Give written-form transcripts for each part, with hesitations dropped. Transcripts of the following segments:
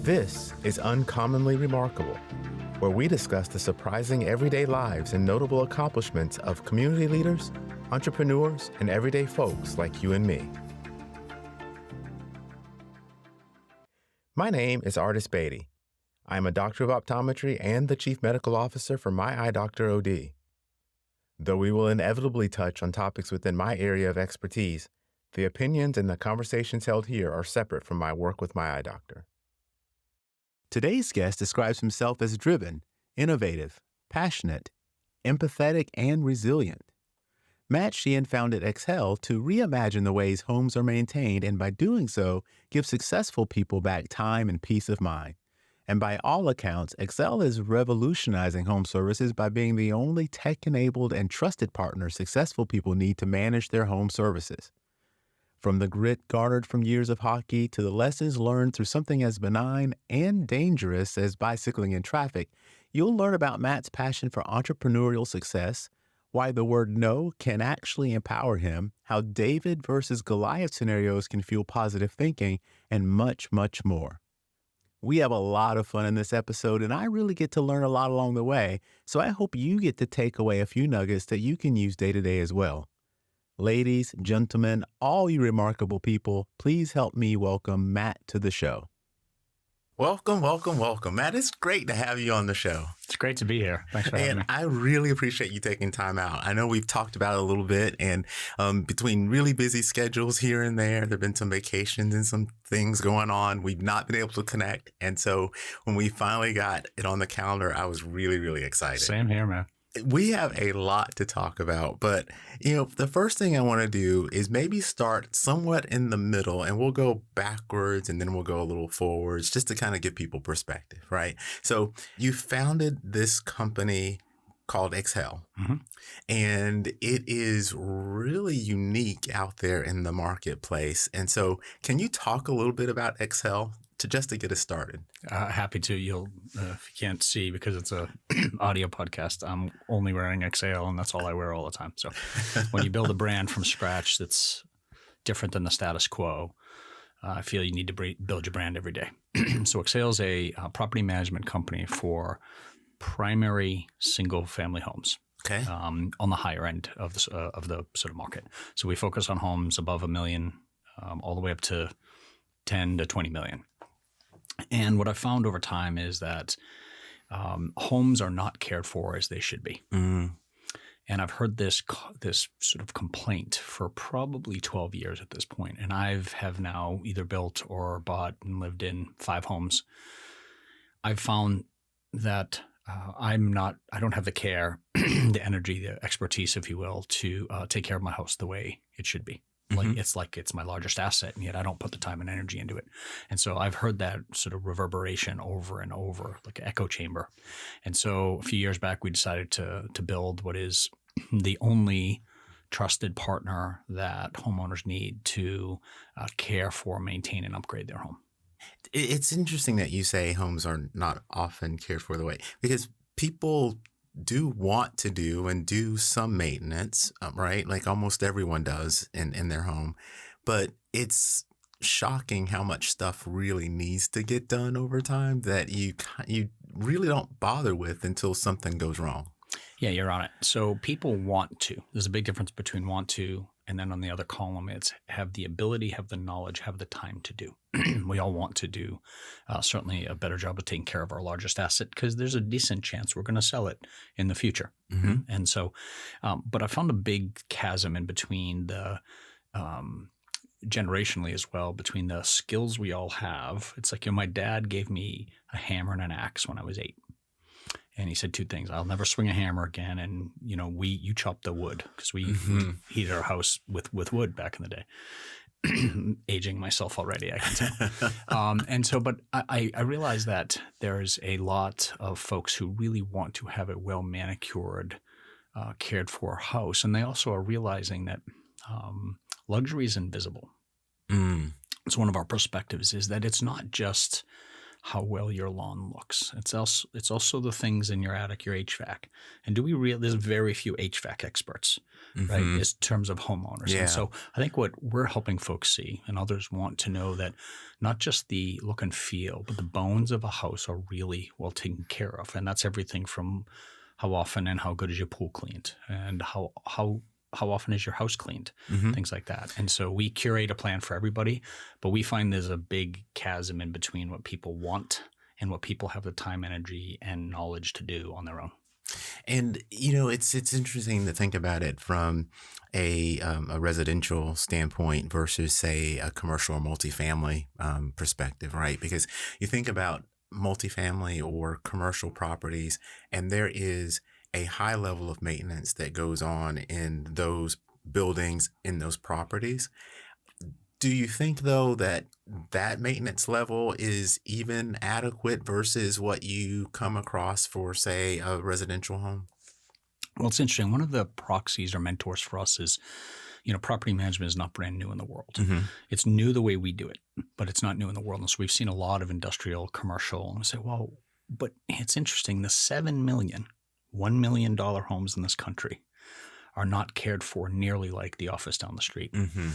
This is Uncommonly Remarkable, where we discuss the surprising everyday lives and notable accomplishments of community leaders, entrepreneurs, and everyday folks like you and me. My name is Artis Beatty. I am a doctor of optometry and the chief medical officer for My Eye Doctor OD. Though we will inevitably touch on topics within my area of expertise, the opinions and the conversations held here are separate from my work with My Eye Doctor. Today's guest describes himself as driven, innovative, passionate, empathetic, and resilient. Matt Sheehan founded Exhale to reimagine the ways homes are maintained and by doing so, give successful people back time and peace of mind. And by all accounts, Exhale is revolutionizing home services by being the only tech-enabled and trusted partner successful people need to manage their home services. From the grit garnered from years of hockey to the lessons learned through something as benign and dangerous as bicycling in traffic, you'll learn about Matt's passion for entrepreneurial success, why the word no can actually empower him, how David versus Goliath scenarios can fuel positive thinking, and much, much more. We have a lot of fun in this episode, and I really get to learn a lot along the way, so I hope you get to take away a few nuggets that you can use day to day as well. Ladies, gentlemen, all you remarkable people, please help me welcome Matt to the show. Welcome, welcome, welcome. Matt, it's great to have you on the show. It's great to be here. Thanks for having me. And I really appreciate you taking time out. I know we've talked about it a little bit, and between really busy schedules here and there have been some vacations and some things going on. We've not been able to connect. And so when we finally got it on the calendar, I was really, really excited. Same here, man. We have a lot to talk about, but the first thing I want to do is maybe start somewhat in the middle, and we'll go backwards and then we'll go a little forwards just to kind of give people perspective, right? So you founded this company called Exhale, and it is really unique out there in the marketplace. And so can you talk a little bit about Exhale just to get us started? Happy to. You'll, if you can't see because it's a audio podcast, I'm only wearing Exhale, and that's all I wear all the time. So when you build a brand from scratch that's different than the status quo, I feel you need to build your brand every day. So Exhale is a property management company for primary single-family homes. Okay. On the higher end of the sort of market. So we focus on homes above $1 million, all the way up to 10 to 20 million. And what I've found over time is that homes are not cared for as they should be. And I've heard this sort of complaint for probably 12 years at this point. And have now either built or bought and lived in 5 homes. I've found that I don't have the care, the energy, the expertise, if you will, to take care of my house the way it should be. Like it's my largest asset, and yet I don't put the time and energy into it. And so I've heard that sort of reverberation over and over, like an echo chamber. And so a few years back, we decided to build what is the only trusted partner that homeowners need to care for, maintain, and upgrade their home. It's interesting that you say homes are not often cared for the way, because people do want to do some maintenance, right? Like almost everyone does in their home. But it's shocking how much stuff really needs to get done over time that you really don't bother with until something goes wrong. Yeah, you're on it. So people want to. There's a big difference between want to, and then on the other column, it's have the ability, have the knowledge, have the time to do. We all want to do certainly a better job of taking care of our largest asset because there's a decent chance we're going to sell it in the future. And so, but I found a big chasm in between the generationally as well, between the skills we all have. It's like, my dad gave me a hammer and an axe when I was 8. And he said 2 things: I'll never swing a hammer again, and you chop the wood, because we heated our house with wood back in the day. Aging myself already, I can tell. And so, but I realized that there's a lot of folks who really want to have a well manicured, cared for house, and they also are realizing that luxury is invisible. It's one of our perspectives is that it's not just how well your lawn looks. It's also the things in your attic, your HVAC. And there's very few HVAC experts, right, Mm-hmm. as terms of homeowners. And Yeah. so I think what we're helping folks see, and others want to know, that not just the look and feel, but the bones of a house are really well taken care of. And that's everything from how often and how good is your pool cleaned, and how often is your house cleaned, Mm-hmm. things like that. And so we curate a plan for everybody, but we find there's a big chasm in between what people want and what people have the time, energy, and knowledge to do on their own. And it's interesting to think about it from a residential standpoint versus, say, a commercial or multifamily perspective, right? Because you think about multifamily or commercial properties, and there is a high level of maintenance that goes on in those buildings, in those properties. Do you think, though, that maintenance level is even adequate versus what you come across for, say, a residential home? Well, it's interesting. One of the proxies or mentors for us is, property management is not brand new in the world. Mm-hmm. It's new the way we do it, but it's not new in the world. And so we've seen a lot of industrial, commercial, and we say, well, but it's interesting. The 7 million, $1 million homes in this country are not cared for nearly like the office down the street. Mm-hmm.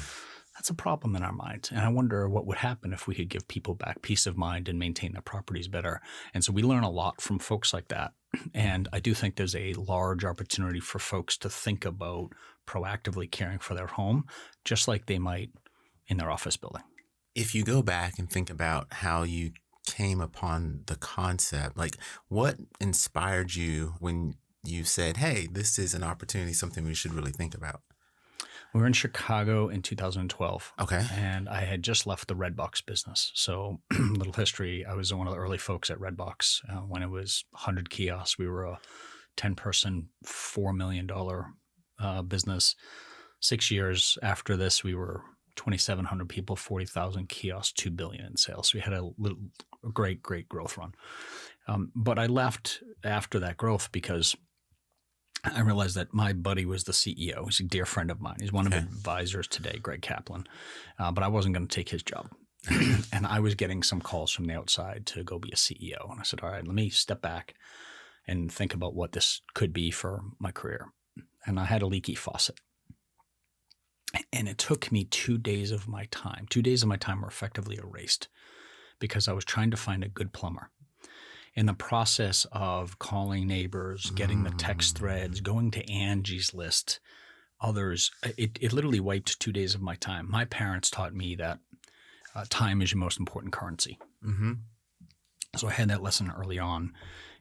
That's a problem in our minds. And I wonder what would happen if we could give people back peace of mind and maintain their properties better. And so we learn a lot from folks like that. And I do think there's a large opportunity for folks to think about proactively caring for their home, just like they might in their office building. If you go back and think about how you came upon the concept, like what inspired you when you said, hey, this is an opportunity, something we should really think about? We were in Chicago in 2012. Okay. And I had just left the Redbox business. So little history, I was one of the early folks at Redbox. When it was 100 kiosks, we were a 10-person, $4 million business. 6 years after this, we were 2,700 people, 40,000 kiosks, $2 billion in sales. So we had a great growth run. But I left after that growth because I realized that my buddy was the CEO. He's a dear friend of mine. He's one of the advisors today, Greg Kaplan. But I wasn't going to take his job. And I was getting some calls from the outside to go be a CEO. And I said, all right, let me step back and think about what this could be for my career. And I had a leaky faucet. And it took me 2 days of my time. 2 days of my time were effectively erased because I was trying to find a good plumber. In the process of calling neighbors, getting the text threads, going to Angie's List, others, it literally wiped 2 days of my time. My parents taught me that time is your most important currency. Mm-hmm. So I had that lesson early on.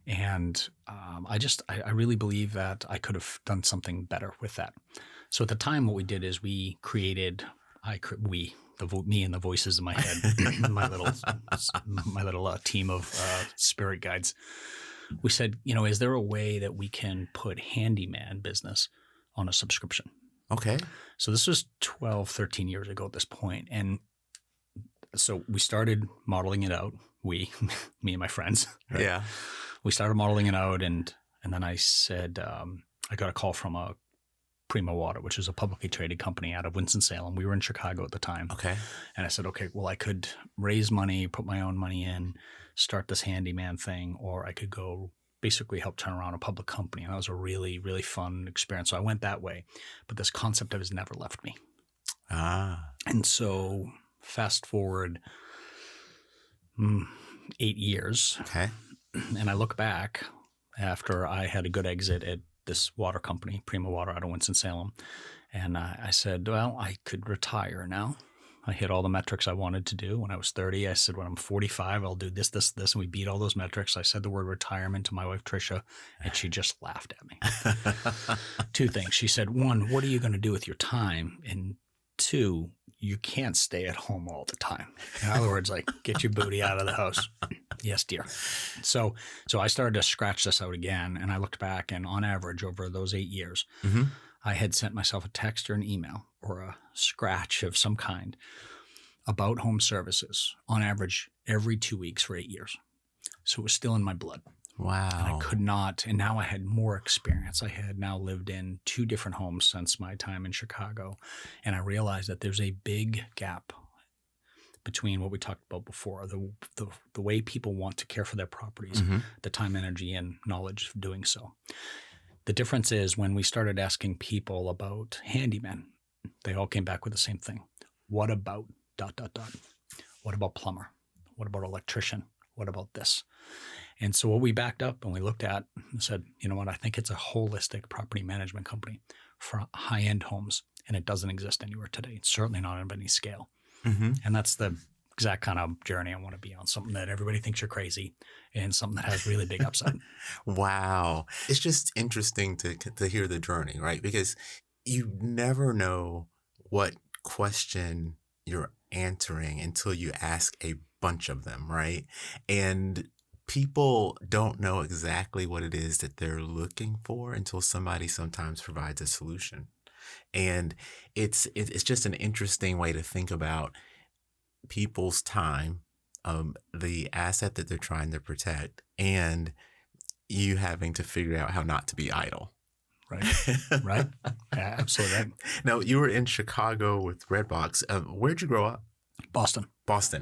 And I really believe that I could have done something better with that. So at the time, what we did is we created, me and the voices in my head, my little team of spirit guides. We said, is there a way that we can put handyman business on a subscription? Okay. So this was 12, 13 years ago at this point. And so we started modeling it out. Me and my friends. Right? Yeah. We started modeling it out. And then I said, I got a call from a Prima Water, which is a publicly traded company out of Winston-Salem. We were in Chicago at the time. Okay. And I said, okay, well, I could raise money, put my own money in, start this handyman thing, or I could go basically help turn around a public company. And that was a really, really fun experience. So I went that way. But this concept has never left me. And so fast forward 8 years. Okay. And I look back after I had a good exit at this water company, Prima Water out of Winston-Salem. And I said, well, I could retire now. I hit all the metrics I wanted to do. When I was 30, I said, when I'm 45, I'll do this. And we beat all those metrics. I said the word retirement to my wife, Tricia, and she just laughed at me. 2 things. She said, 1, what are you going to do with your time? And 2, you can't stay at home all the time. In other words, like, get your booty out of the house. Yes, dear. So I started to scratch this out again, and I looked back, and on average over those 8 years, I had sent myself a text or an email or a scratch of some kind about home services on average every 2 weeks for 8 years. So it was still in my blood. Wow. And I could not, and now I had more experience. I had now lived in 2 different homes since my time in Chicago, and I realized that there's a big gap between what we talked about before, the way people want to care for their properties, the time, energy, and knowledge of doing so. The difference is when we started asking people about handymen, they all came back with the same thing. What about ... What about plumber? What about electrician? What about this? And so what we backed up and we looked at and said, you know what, I think it's a holistic property management company for high-end homes, and it doesn't exist anywhere today. It's certainly not on any scale. And that's the exact kind of journey I want to be on, something that everybody thinks you're crazy and something that has really big upside. Wow. It's just interesting to hear the journey, right? Because you never know what question you're answering until you ask a bunch of them, right? And people don't know exactly what it is that they're looking for until somebody sometimes provides a solution. And it's just an interesting way to think about people's time, the asset that they're trying to protect, and you having to figure out how not to be idle. Right. Yeah, absolutely right. Now, you were in Chicago with Redbox. Where'd you grow up? Boston.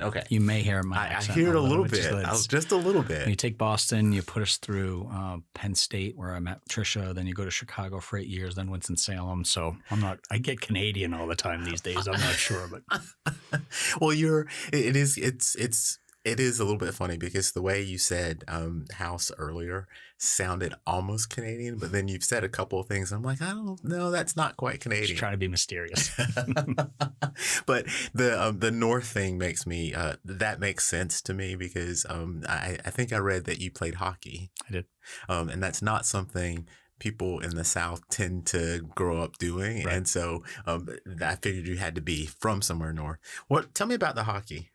Okay. You may hear my I accent. hear it a little bit. Just a little bit. When you take Boston, you put us through Penn State, where I met Tricia. Then you go to Chicago for 8 years, then Winston-Salem. So I get Canadian all the time these days. I'm not sure, but well, it is a little bit funny because the way you said house earlier sounded almost Canadian, but then you've said a couple of things. I'm like, I don't know, that's not quite Canadian. Just trying to be mysterious. But the North thing makes me that makes sense to me because I think I read that you played hockey. I did, and that's not something people in the South tend to grow up doing, right. And so I figured you had to be from somewhere north. Tell me about the hockey.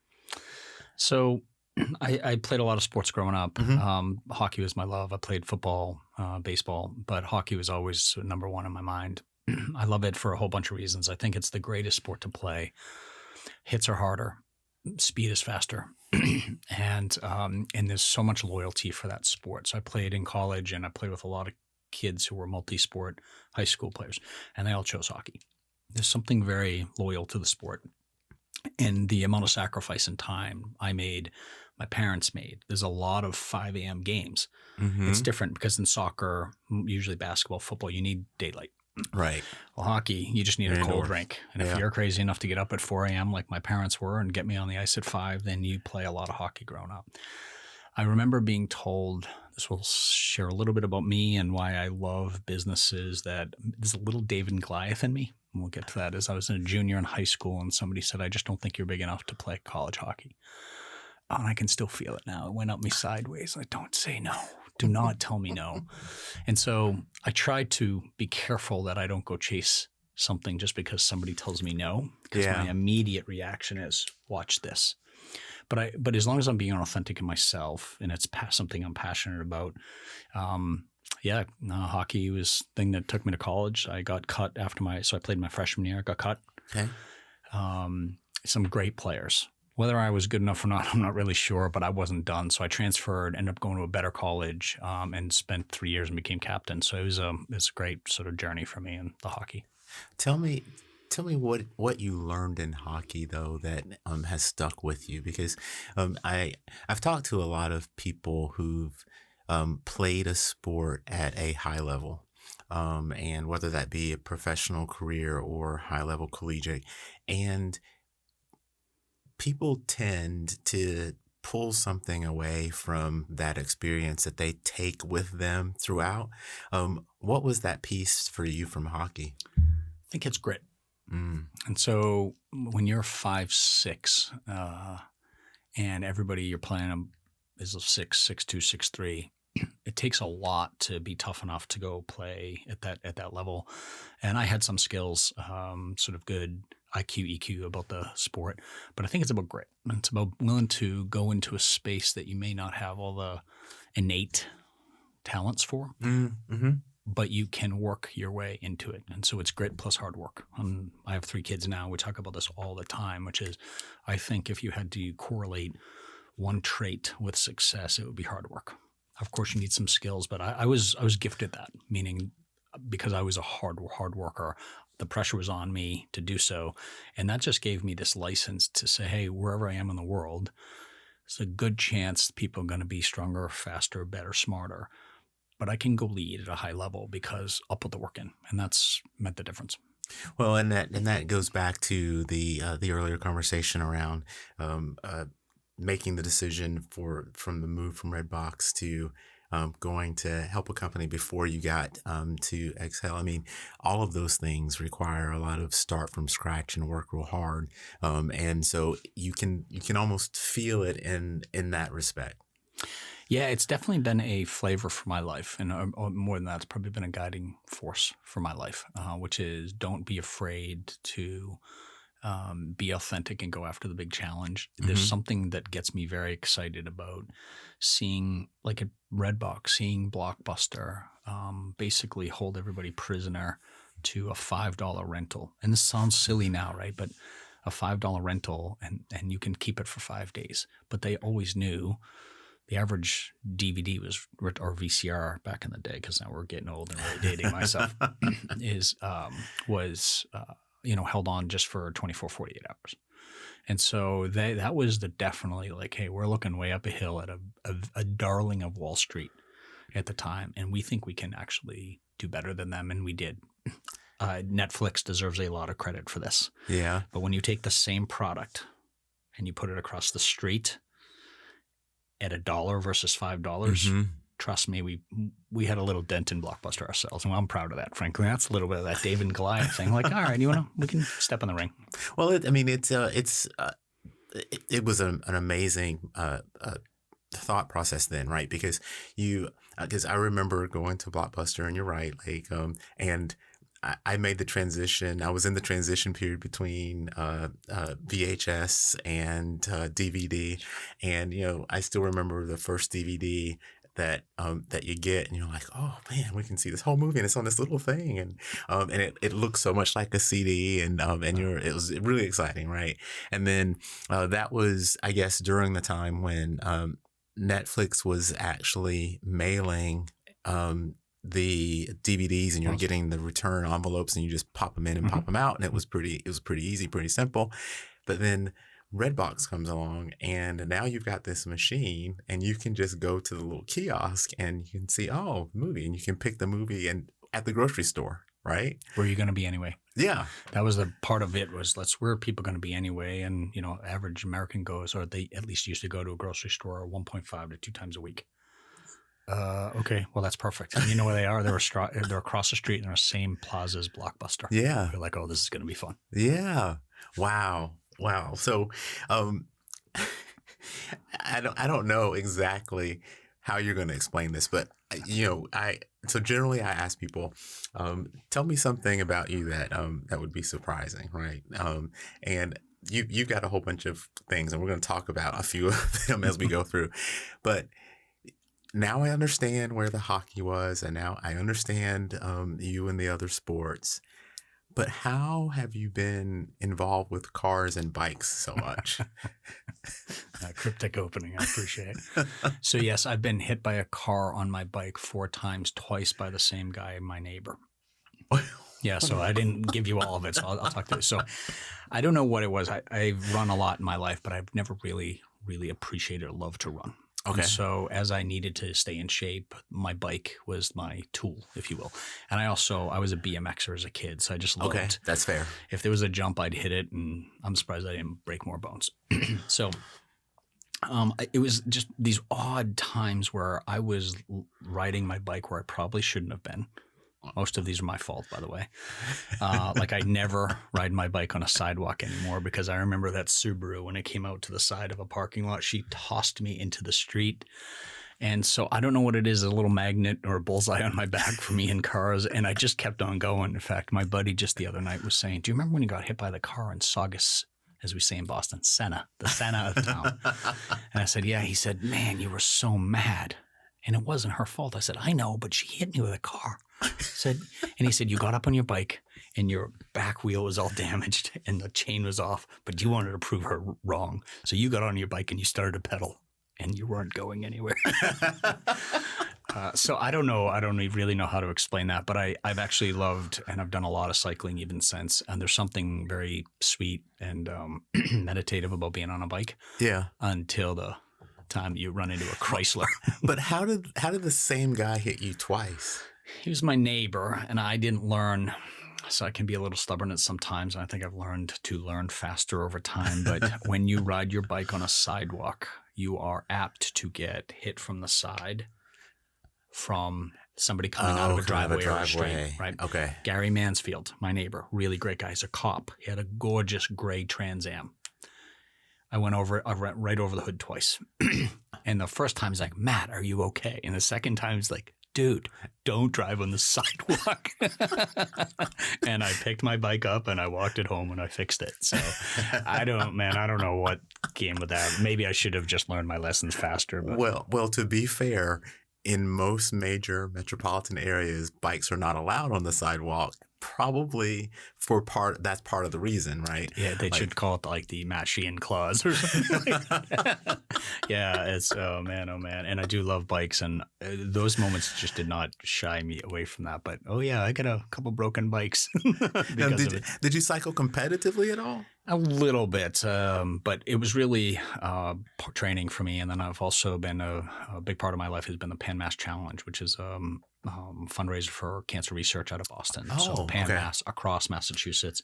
So I played a lot of sports growing up. Hockey was my love. I played football, baseball, but hockey was always number one in my mind. I love it for a whole bunch of reasons. I think it's the greatest sport to play. Hits are harder. Speed is faster. and there's so much loyalty for that sport. So I played in college and I played with a lot of kids who were multi-sport high school players, and they all chose hockey. There's something very loyal to the sport. And the amount of sacrifice and time I made, my parents made. There's a lot of 5 a.m. games. It's different because in soccer, usually basketball, football, you need daylight. Right. Well, hockey, you just need a cold drink. And if you're crazy enough to get up at 4 a.m. like my parents were and get me on the ice at 5, then you play a lot of hockey growing up. I remember being told, this will share a little bit about me and why I love businesses, that there's a little David and Goliath in me. And we'll get to that. As I was a junior in high school and somebody said, I just don't think you're big enough to play college hockey. Oh, and I can still feel it now. It went up me sideways. Like, don't say no. Do not tell me no. And so I tried to be careful that I don't go chase something just because somebody tells me no, because my immediate reaction is, watch this. But as long as I'm being authentic in myself and it's something I'm passionate about, hockey was the thing that took me to college. I got cut so I played my freshman year. I got cut. Okay. Some great players. Whether I was good enough or not, I'm not really sure, but I wasn't done. So I transferred, ended up going to a better college, and spent 3 years and became captain. So it was a great sort of journey for me in the hockey. Tell me what you learned in hockey though that has stuck with you, because I've talked to a lot of people who've played a sport at a high level, and whether that be a professional career or high level collegiate, and people tend to pull something away from that experience that they take with them throughout. What was that piece for you from hockey? I think it's grit. And so when you're 5'6", and everybody you're playing is a 6'2", 6'3", it takes a lot to be tough enough to go play at that level. And I had some skills, sort of good IQ, EQ about the sport, but I think it's about grit. It's about willing to go into a space that you may not have all the innate talents for, but you can work your way into it. And so it's grit plus hard work. I have 3 kids now. We talk about this all the time, which is, I think if you had to correlate one trait with success, it would be hard work. Of course, you need some skills, but I was gifted that, meaning because I was a hard worker, the pressure was on me to do so. And that just gave me this license to say, hey, wherever I am in the world, it's a good chance people are going to be stronger, faster, better, smarter. But I can go lead at a high level because I'll put the work in. And that's meant the difference. Well, and that goes back to the earlier conversation around making the decision from the move from Redbox to going to help a company before you got to Exhale. I mean, all of those things require a lot of start from scratch and work real hard, and so you can almost feel it in that respect. Yeah, it's definitely been a flavor for my life. And more than that, it's probably been a guiding force for my life, which is don't be afraid to be authentic and go after the big challenge. Mm-hmm. There's something that gets me very excited about seeing, like a Redbox, seeing Blockbuster basically hold everybody prisoner to a $5 rental. And this sounds silly now, right? But a $5 rental and you can keep it for 5 days. But they always knew the average DVD was, or VCR back in the day, because now we're getting old and really dating myself, was held on just for 24, 48 hours. And so that was definitely like, hey, we're looking way up a hill at a darling of Wall Street at the time. And we think we can actually do better than them. And we did. Netflix deserves a lot of credit for this. Yeah. But when you take the same product and you put it across the street at $1 versus $5, mm-hmm. Trust me, we had a little dent in Blockbuster ourselves, and I'm proud of that. Frankly, that's a little bit of that David and Goliath thing. Like, all right, we can step in the ring. Well, it was an amazing thought process then, right? Because I remember going to Blockbuster, and you're right, like, and I made the transition. I was in the transition period between VHS and DVD, and I still remember the first DVD that you get, and you're like, oh man, we can see this whole movie, and it's on this little thing, and it looks so much like a CD, and it was really exciting, right? And then that was, I guess, during the time when Netflix was actually mailing the DVDs, and you're getting the return envelopes, and you just pop them in and mm-hmm. pop them out, and it was pretty easy, pretty simple. But then Redbox comes along, and now you've got this machine, and you can just go to the little kiosk, and you can see, the movie, and you can pick the movie and at the grocery store, right? Where are you going to be anyway? Yeah. That was the part of it, was where are people going to be anyway? And, average American goes, or they at least used to go to a grocery store 1.5 to 2 times a week. Okay, well, that's perfect. And you know where they are? They're across the street in the same plaza as Blockbuster. Yeah. You're like, oh, this is going to be fun. Yeah. Wow. So, I don't know exactly how you're going to explain this, but so generally I ask people, tell me something about you that would be surprising, right? And you've got a whole bunch of things, and we're going to talk about a few of them as we go through, but now I understand where the hockey was, and now I understand you and the other sports. But how have you been involved with cars and bikes so much? Cryptic opening. I appreciate it. So yes, I've been hit by a car on my bike 4 times, twice by the same guy, my neighbor. Yeah, so I didn't give you all of it, so I'll talk to you. So I don't know what it was. I've run a lot in my life, but I've never really, really appreciated or loved to run. Okay. And so as I needed to stay in shape, my bike was my tool, if you will. And I was a BMXer as a kid, so I just loved. Okay, that's fair. If there was a jump, I'd hit it, and I'm surprised I didn't break more bones. So it was just these odd times where I was riding my bike where I probably shouldn't have been. Most of these are my fault, by the way. Like I never ride my bike on a sidewalk anymore, because I remember that Subaru, when it came out to the side of a parking lot, she tossed me into the street. And so I don't know what it is, a little magnet or a bullseye on my back for me in cars. And I just kept on going. In fact, my buddy just the other night was saying, do you remember when you got hit by the car in Saugus, as we say in Boston, Senna, the Senna of town? And I said, yeah. He said, man, you were so mad. And it wasn't her fault. I said, I know, but she hit me with a car. He said, you got up on your bike and your back wheel was all damaged and the chain was off, but you wanted to prove her wrong. So you got on your bike and you started to pedal, and you weren't going anywhere. So I don't know. I don't really know how to explain that, but I've actually loved, and I've done a lot of cycling even since. And there's something very sweet and meditative about being on a bike. Yeah. Until the time you run into a Chrysler. But how did the same guy hit you twice? He was my neighbor, and I didn't learn. So I can be a little stubborn at sometimes. And I think I've learned to learn faster over time. But when you ride your bike on a sidewalk, you are apt to get hit from the side from somebody coming out of a driveway or a street, right? Okay. Gary Mansfield, my neighbor, really great guy. He's a cop. He had a gorgeous gray Trans Am. I went right over the hood twice. And the first time he's like, Matt, are you okay? And the second time he's like, dude, don't drive on the sidewalk. And I picked my bike up and I walked it home and I fixed it. So I don't know what came with that. Maybe I should have just learned my lessons faster. But. Well, to be fair, in most major metropolitan areas, bikes are not allowed on the sidewalk. Probably that's part of the reason, right? Yeah, they should call it like the Matt Sheehan clause or something like that. Yeah, it's oh man. And I do love bikes, and those moments just did not shy me away from that. But oh yeah, I got a couple broken bikes because of it. Did you cycle competitively at all? A little bit, but it was really training for me. And then I've also been a big part of my life has been the Pan Mass Challenge, which is fundraiser for cancer research out of Boston. So Pan Mass across Massachusetts,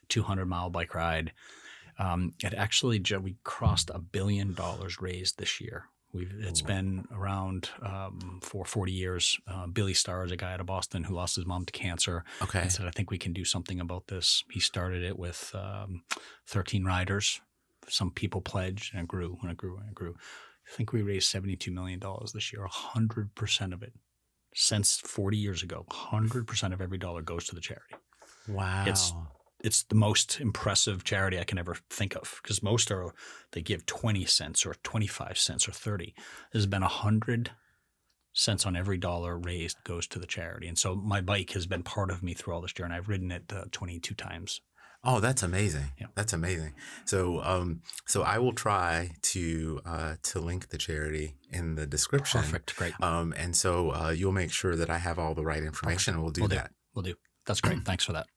200-mile bike ride. It actually, we crossed $1 billion raised this year. It's been around for 40 years. Billy Starr is a guy out of Boston who lost his mom to cancer. Okay. And said, I think we can do something about this. He started it with 13 riders. Some people pledged, and it grew and it grew and it grew. I think we raised $72 million this year, 100% of it. Since 40 years ago, 100% of every dollar goes to the charity. Wow. It's the most impressive charity I can ever think of, because most they give 20 cents or 25 cents or 30. There's been 100 cents on every dollar raised goes to the charity. And so my bike has been part of me through all this journey. I've ridden it 22 times. Oh, that's amazing. Yeah. That's amazing. So, so I will try to link the charity in the description. Perfect. Great. And so you'll make sure that I have all the right information, and we'll do that. We'll do. That's great. Thanks for that.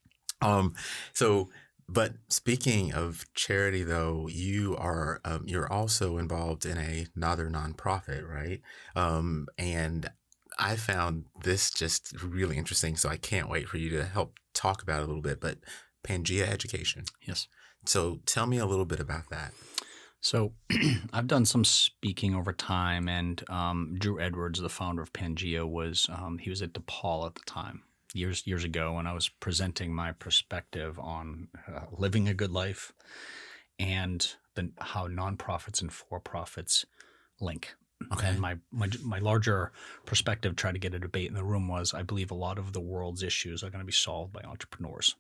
But speaking of charity, though, you're also involved in another nonprofit, right? And I found this just really interesting. So I can't wait for you to help talk about it a little bit. But Pangea Education. Yes. So tell me a little bit about that. So I've done some speaking over time, and Drew Edwards, the founder of Pangea, he was at DePaul at the time, years ago, when I was presenting my perspective on living a good life and how nonprofits and for-profits link. Okay. And my larger perspective, try to get a debate in the room, was I believe a lot of the world's issues are going to be solved by entrepreneurs,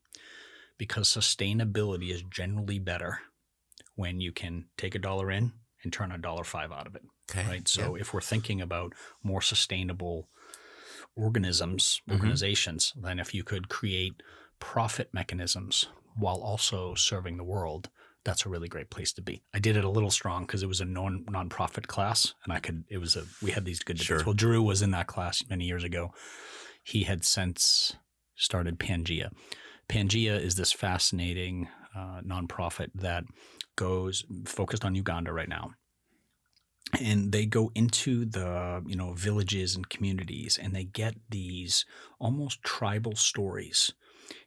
because sustainability is generally better when you can take $1 in and turn $1.05 out of it. Okay. Right. So if we're thinking about more sustainable organizations, then if you could create profit mechanisms while also serving the world, that's a really great place to be. I did it a little strong because it was a nonprofit class, and we had these good debates. Sure. Well, Drew was in that class many years ago. He had since started Pangea. Pangea is this fascinating nonprofit that focused on Uganda right now. And they go into the villages and communities, and they get these almost tribal stories,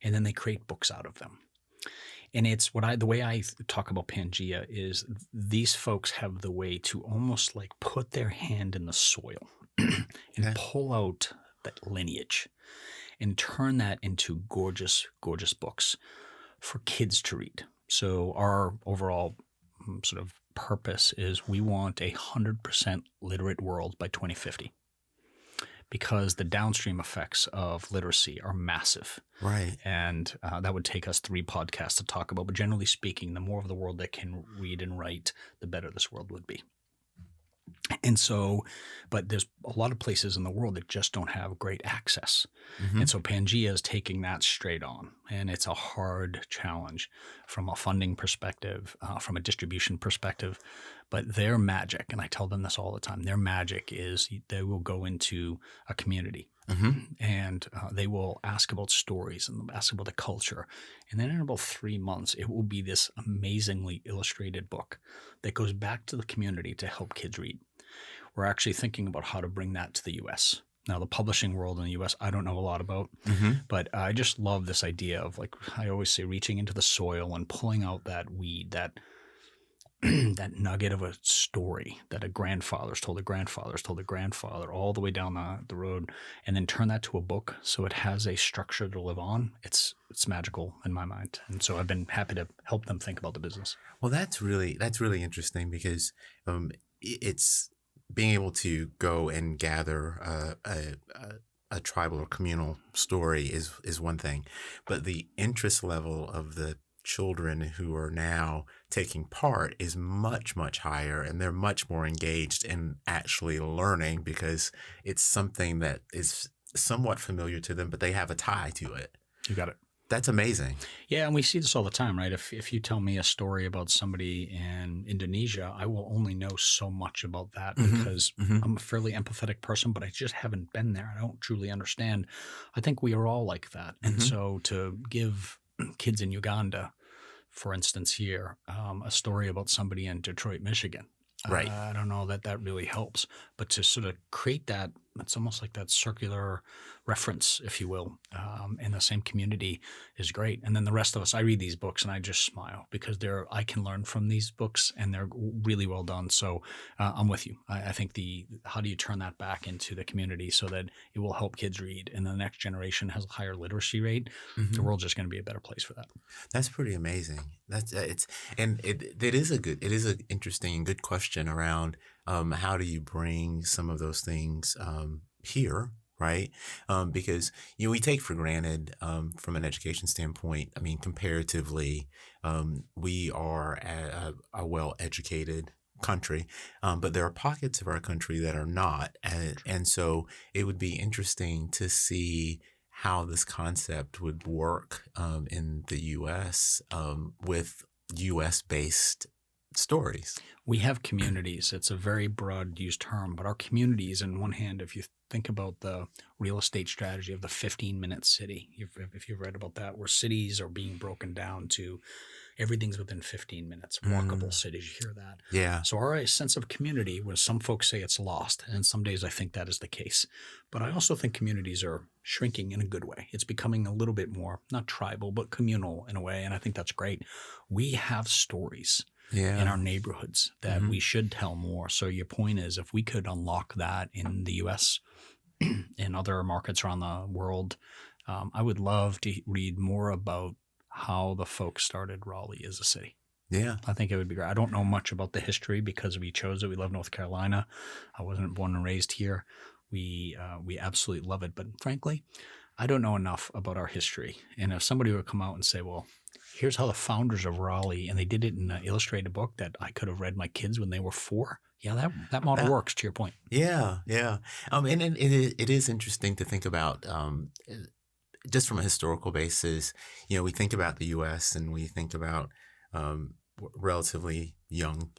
and then they create books out of them. And it's the way I talk about Pangea is these folks have the way to almost like put their hand in the soil and pull out that lineage and turn that into gorgeous, gorgeous books for kids to read. So our overall sort of purpose is we want 100% literate world by 2050, because the downstream effects of literacy are massive. Right. And that would take us 3 podcasts to talk about. But generally speaking, the more of the world that can read and write, the better this world would be. And so, but there's a lot of places in the world that just don't have great access. Mm-hmm. And so Pangea is taking that straight on. And it's a hard challenge from a funding perspective, from a distribution perspective. But their magic, and I tell them this all the time, their magic is they will go into a community. Mm-hmm. And they will ask about stories and ask about the culture. And then in about 3 months, it will be this amazingly illustrated book that goes back to the community to help kids read. We're actually thinking about how to bring that to the U.S. Now, the publishing world in the U.S., I don't know a lot about, Mm-hmm. but I just love this idea of, like I always say, reaching into the soil and pulling out that weed, that that nugget of a story that a grandfather's told a grandfather's told a grandfather all the way down the road, and then turn that to a book so it has a structure to live on. It's magical in my mind. And so I've been happy to help them think about the business. Well, that's really interesting because it's being able to go and gather a tribal or communal story is one thing, but the interest level of the children who are now taking part is much, much higher, and they're much more engaged in actually learning because it's something that is somewhat familiar to them, but they have a tie to it. You got it. That's amazing. Yeah, and we see this all the time, right? If you tell me a story about somebody in Indonesia, I will only know so much about that because I'm a fairly empathetic person, but I just haven't been there. I don't truly understand. I think we are all like that. And so to give kids in Uganda, for instance, here, a story about somebody in Detroit, Michigan, Right. I don't know that really helps, but to sort of create that, it's almost like that circular reference, if you will, in the same community is great. And then the rest of us, I read these books and I just smile because I can learn from these books and they're really well done. So I'm with you. I think how do you turn that back into the community so that it will help kids read and the next generation has a higher literacy rate? The world's just going to be a better place for that. That's pretty amazing. It is an interesting and good question around how do you bring some of those things here, right? Because we take for granted from an education standpoint. I mean, comparatively, we are a well-educated country, but there are pockets of our country that are not, and so it would be interesting to see how this concept would work in the U.S. With U.S.-based stories. We have communities. It's a very broad used term, but our communities, on one hand, if you think about the real estate strategy of the 15-minute city, if you've read about that, where cities are being broken down to everything's within 15 minutes, walkable cities, you hear that. Yeah. So our sense of community, where some folks say it's lost, and some days I think that is the case. But I also think communities are shrinking in a good way. It's becoming a little bit more, not tribal, but communal in a way, and I think that's great. We have stories in our neighborhoods that we should tell more. So your point is, if we could unlock that in the U.S., in other markets around the world, I would love to read more about how the folks started Raleigh as a city. Yeah. I think it would be great. I don't know much about the history because we chose it. We love North Carolina. I wasn't born and raised here. We absolutely love it. But frankly, I don't know enough about our history. And if somebody would come out and say, well, here's how the founders of Raleigh, and they did it in an illustrated book that I could have read my kids when they were 4. Yeah, that model works, to your point. Yeah. And it is interesting to think about just from a historical basis. We think about the U.S. and we think about relatively young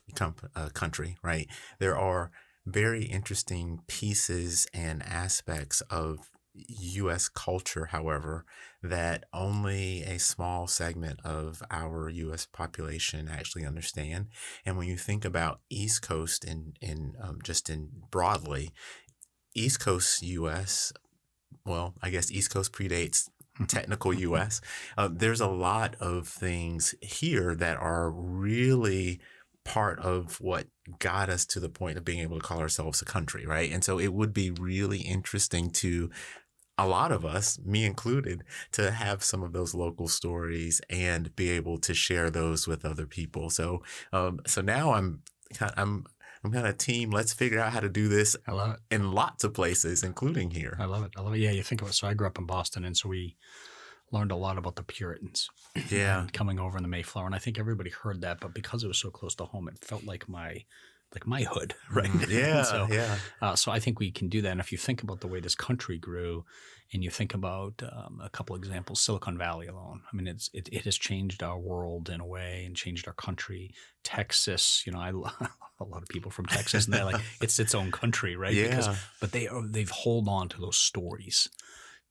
country, right? There are very interesting pieces and aspects of U.S. culture, however, that only a small segment of our U.S. population actually understand. And when you think about East Coast in broadly, East Coast U.S., well, I guess East Coast predates technical U.S. There's a lot of things here that are really part of what got us to the point of being able to call ourselves a country, right? And so it would be really interesting to a lot of us, me included, to have some of those local stories and be able to share those with other people. So now I'm kind of team. Let's figure out how to do this. I love it. In lots of places, including here. I love it. Yeah, you think of it. So I grew up in Boston, and so we learned a lot about the Puritans. Yeah. Coming over in the Mayflower, and I think everybody heard that, but because it was so close to home, it felt like my like my hood, right? Yeah, So I think we can do that. And if you think about the way this country grew, and you think about a couple examples, Silicon Valley alone, I mean, it has changed our world in a way and changed our country. Texas, you know, a lot of people from Texas, and they're like, it's its own country, right? Yeah. But they've hold on to those stories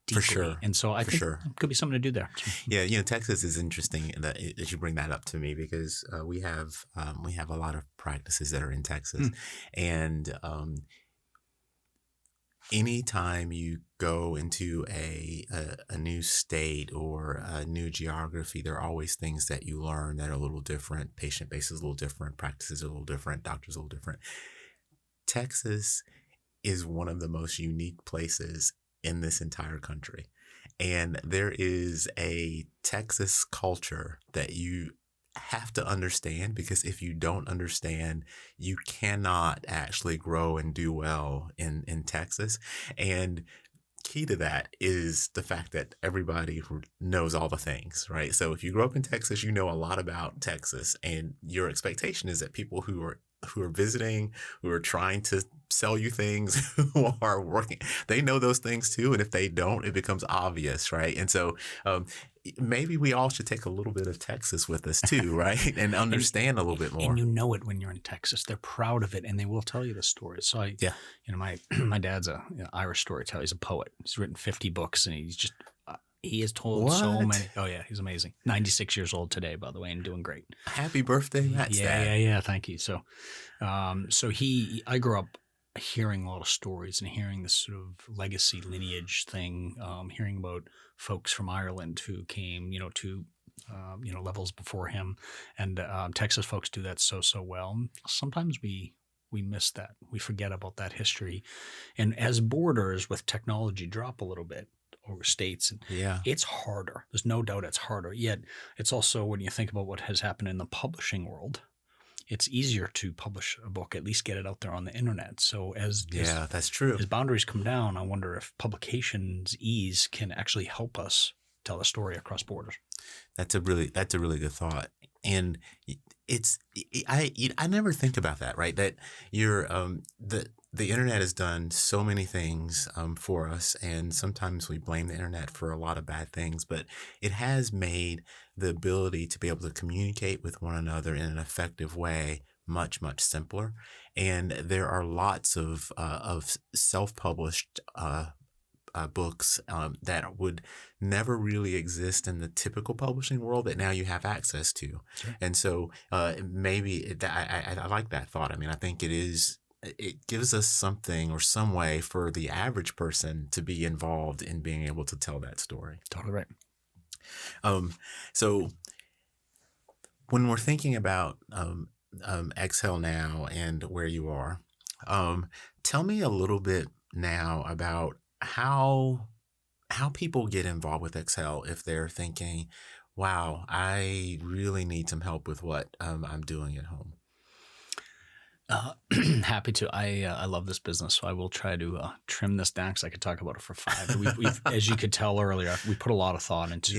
deeply. For sure. And so I think it could be something to do there. Yeah, you know, Texas is interesting that you bring that up to me, because we have a lot of practices that are in Texas, and anytime you go into a new state or a new geography, there are always things that you learn that are a little different. Patient base is a little different. Practices are a little different. Doctors are a little different. Texas is one of the most unique places in this entire country. And there is a Texas culture that you have to understand, because if you don't understand, you cannot actually grow and do well in Texas. And key to that is the fact that everybody knows all the things, right? So if you grow up in Texas, you know a lot about Texas, and your expectation is that people who are visiting, who are trying to sell you things, who are working, they know those things too. And if they don't, it becomes obvious, right? And so maybe we all should take a little bit of Texas with us too, right? And understand a little bit more. And you know it when you're in Texas. They're proud of it, and they will tell you the stories. So you know, my dad's a Irish storyteller. He's a poet. He's written 50 books, and he's just he has told so many. Oh yeah, he's amazing. 96 years old today, by the way, and doing great. Happy birthday, Matt. Yeah. Thank you. So, I grew up hearing a lot of stories and hearing this sort of legacy lineage thing, hearing about folks from Ireland who came, you know, to levels before him, and Texas folks do that so well. Sometimes we miss that. We forget about that history, and as borders with technology drop a little bit over states, and it's harder. There's no doubt it's harder. Yet it's also, when you think about what has happened in the publishing world, it's easier to publish a book, at least get it out there on the internet. So that's true. As boundaries come down, I wonder if publication's ease can actually help us tell a story across borders. That's a really good thought. And I never think about that, right? That the internet has done so many things for us, and sometimes we blame the internet for a lot of bad things, but it has made the ability to be able to communicate with one another in an effective way much, much simpler. And there are lots of self-published books that would never really exist in the typical publishing world that now you have access to. Sure. And so maybe I like that thought. I mean, I think it gives us something or some way for the average person to be involved in being able to tell that story. Totally right. So when we're thinking about Exhale Now and where you are, tell me a little bit now about how people get involved with Exhale if they're thinking, wow, I really need some help with what I'm doing at home. Happy to. I love this business, so I will try to trim this down, because I could talk about it for 5. We've as you could tell earlier, we put a lot of thought into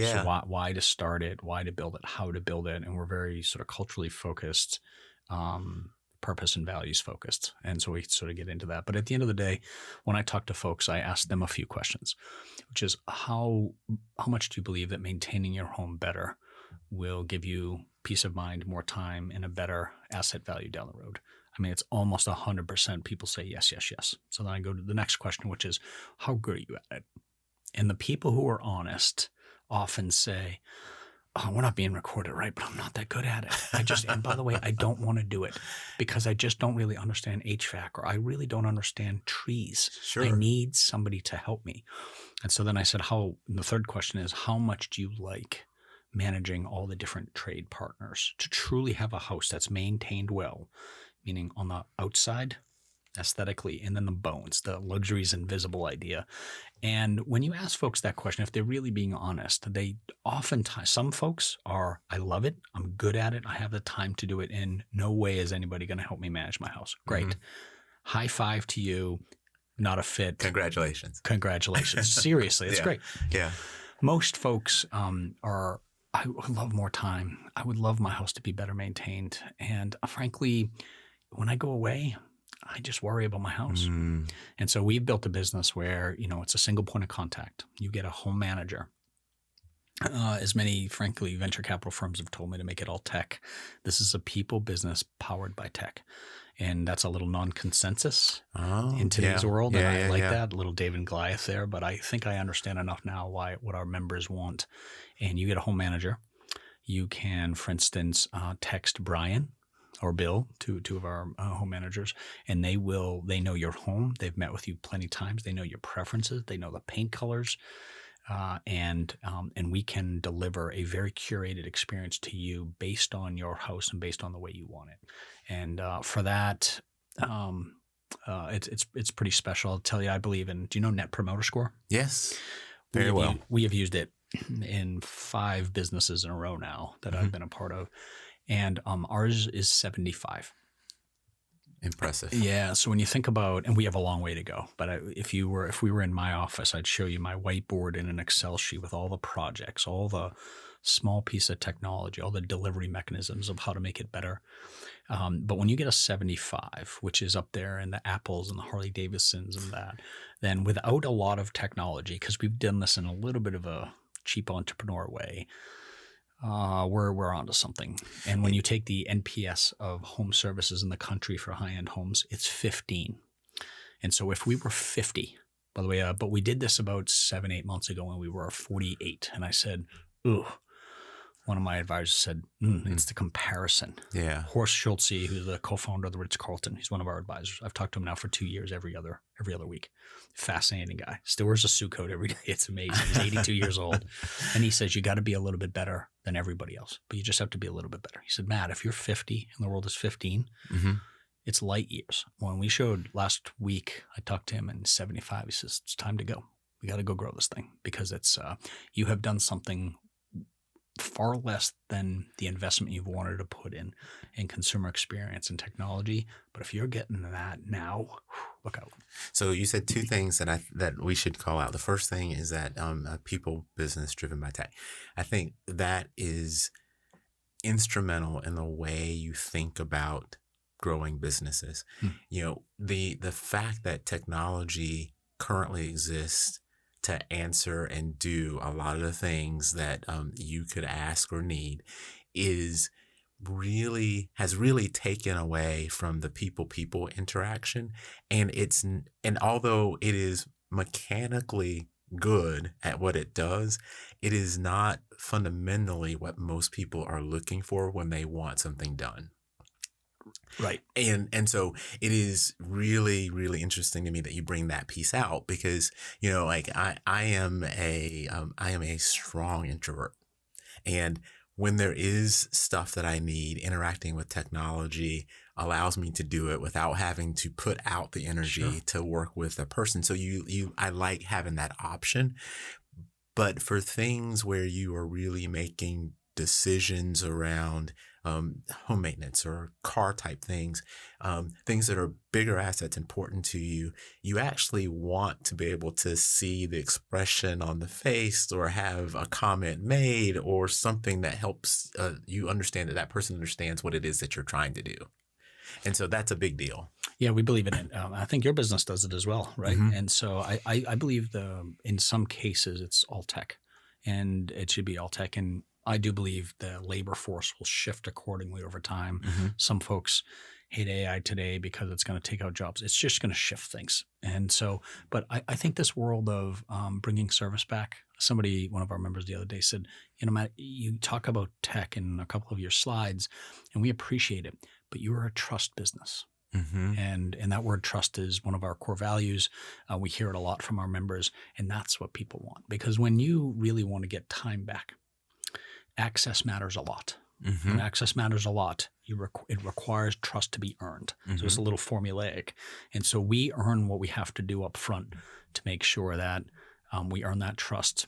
why to start it, why to build it, how to build it, and we're very sort of culturally focused, purpose and values focused, and so we sort of get into that. But at the end of the day, when I talk to folks, I ask them a few questions, which is how much do you believe that maintaining your home better will give you peace of mind, more time, and a better asset value down the road? I mean, it's almost 100% people say yes. So then I go to the next question, which is, how good are you at it? And the people who are honest often say, oh, we're not being recorded, right? But I'm not that good at it. And by the way, I don't want to do it because I just don't really understand HVAC, or I really don't understand trees. Sure. I need somebody to help me. And so then I said, the third question is, how much do you like managing all the different trade partners to truly have a house that's maintained well? Meaning on the outside, aesthetically, and then the bones, the luxuries invisible idea. And when you ask folks that question, if they're really being honest, they oftentimes, some folks are, I love it, I'm good at it, I have the time to do it, and no way is anybody going to help me manage my house. Great. Mm-hmm. High five to you, not a fit. Congratulations. Seriously, it's great. Yeah. Most folks I would love more time. I would love my house to be better maintained. And frankly, when I go away, I just worry about my house. Mm. And so we've built a business where, it's a single point of contact. You get a home manager. As many, frankly, venture capital firms have told me to make it all tech. This is a people business powered by tech. And that's a little non-consensus in today's world. And I like that, a little David and Goliath there. But I think I understand enough now what our members want. And you get a home manager. You can, for instance, text Brian or Bill, two of our home managers, and they know your home. They've met with you plenty of times. They know your preferences. They know the paint colors. And we can deliver a very curated experience to you based on your house and based on the way you want it. And for that, it's pretty special. I'll tell you, I believe in. Do you know Net Promoter Score? Yes, very well. We have used it in 5 businesses in a row now that I've been a part of, and ours is 75. Impressive. Yeah. So when you think about, and we have a long way to go, but if we were in my office, I'd show you my whiteboard in an Excel sheet with all the projects, all the small piece of technology, all the delivery mechanisms of how to make it better. But when you get a 75, which is up there in the Apples and the Harley Davidsons and that, then without a lot of technology, because we've done this in a little bit of a cheap entrepreneur way, we're onto something. And when you take the NPS of home services in the country for high-end homes, it's 15. And so if we were 50, by the way, but we did this about 7-8 months ago when we were 48. And I said, ooh, one of my advisors said, it's the comparison. Yeah. Horst Schulze, who's the co-founder of the Ritz-Carlton, he's one of our advisors. I've talked to him now for 2 years, every other week. Fascinating guy. Still wears a suit coat every day. It's amazing. He's 82 years old. And he says, you got to be a little bit better than everybody else, but you just have to be a little bit better. He said, Matt, if you're 50 and the world is 15, it's light years. When we showed last week, I talked to him in 75. He says, it's time to go. We got to go grow this thing because it's you have done something far less than the investment you've wanted to put in consumer experience and technology. But if you're getting that now, look out. So you said 2 things that we should call out. The first thing is that a people business driven by tech. I think that is instrumental in the way you think about growing businesses. The fact that technology currently exists to answer and do a lot of the things that you could ask or need has really taken away from the people interaction. And although it is mechanically good at what it does, it is not fundamentally what most people are looking for when they want something done. Right. And so it is really, really interesting to me that you bring that piece out because, I am a strong introvert. And when there is stuff that I need, interacting with technology allows me to do it without having to put out the energy to work with a person. So I like having that option. But for things where you are really making decisions around home maintenance or car type things, things that are bigger assets important to you, you actually want to be able to see the expression on the face or have a comment made or something that helps you understand that person understands what it is that you're trying to do. And so that's a big deal. Yeah, we believe in it. I think your business does it as well, right? And so I believe in some cases it's all tech and it should be all tech. And I do believe the labor force will shift accordingly over time. Some folks hate AI today because it's going to take out jobs. It's just going to shift things. And so, but I think this world of bringing service back, one of our members the other day said, Matt, you talk about tech in a couple of your slides and we appreciate it, but you're a trust business. And that word trust is one of our core values. We hear it a lot from our members, and that's what people want. Because when you really want to get time back, access matters a lot. When access matters a lot, it requires trust to be earned. So it's a little formulaic. And so we earn what we have to do up front to make sure that we earn that trust.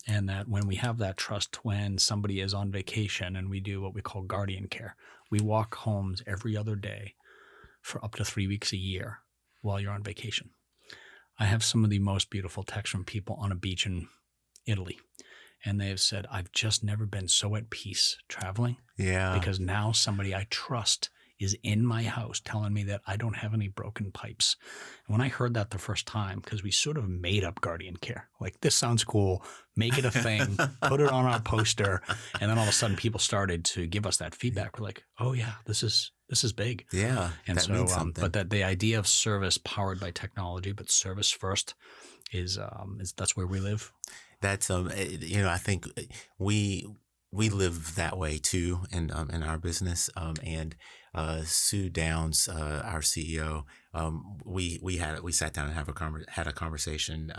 And that when we have that trust, when somebody is on vacation and we do what we call guardian care, we walk homes every other day for up to 3 weeks a year while you're on vacation. I have some of the most beautiful texts from people on a beach in Italy. And they have said, I've just never been so at peace traveling. Yeah. Because now somebody I trust is in my house telling me that I don't have any broken pipes. And when I heard that the first time, because we sort of made up Guardian Care, like this sounds cool, make it a thing, put it on our poster. And then all of a sudden people started to give us that feedback. We're like, oh yeah, this is big. Yeah. And that means something. but that the idea of service powered by technology, but service first is that's where we live. That's I think we live that way too in our business. And Sue Downs, our CEO, we sat down and had a conversation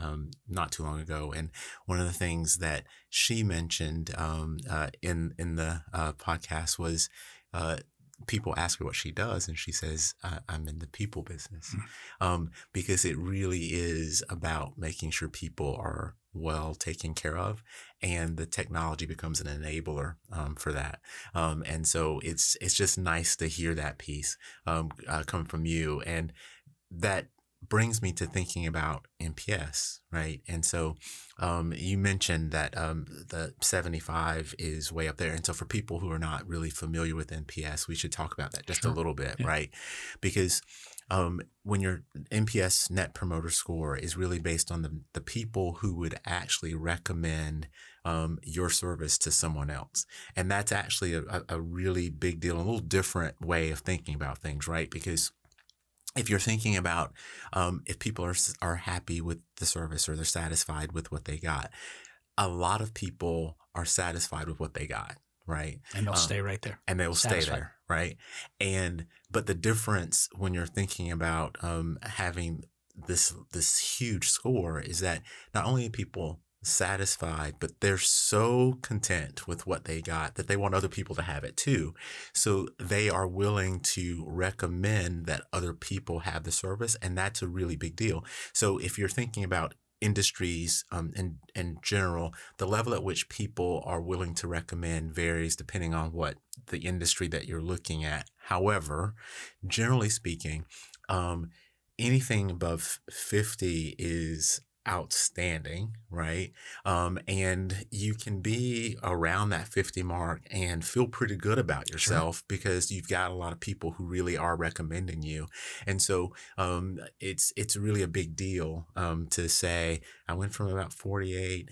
not too long ago. And one of the things that she mentioned in the podcast was people ask her what she does, and she says, I'm in the people business. Because it really is about making sure people are well taken care of, and the technology becomes an enabler for that. And so it's just nice to hear that piece come from you. And that brings me to thinking about NPS, right? And so you mentioned that the 75 is way up there. And so for people who are not really familiar with NPS, we should talk about that just a little bit, right? Because when your NPS Net Promoter Score is really based on the people who would actually recommend your service to someone else. And that's actually a really big deal, a little different way of thinking about things, right? Because if you're thinking about if people are happy with the service or they're satisfied with what they got, a lot of people are satisfied with what they got, right? And they'll stay right there. And they will stay there, right? But the difference when you're thinking about having this huge score is that not only are people satisfied, but they're so content with what they got that they want other people to have it too. So they are willing to recommend that other people have the service, and that's a really big deal. So if you're thinking about industries in general, the level at which people are willing to recommend varies depending on what the industry that you're looking at. However, generally speaking, anything above 50 is outstanding, right? And you can be around that 50 mark and feel pretty good about yourself because you've got a lot of people who really are recommending you. And so it's really a big deal to say, I went from about 48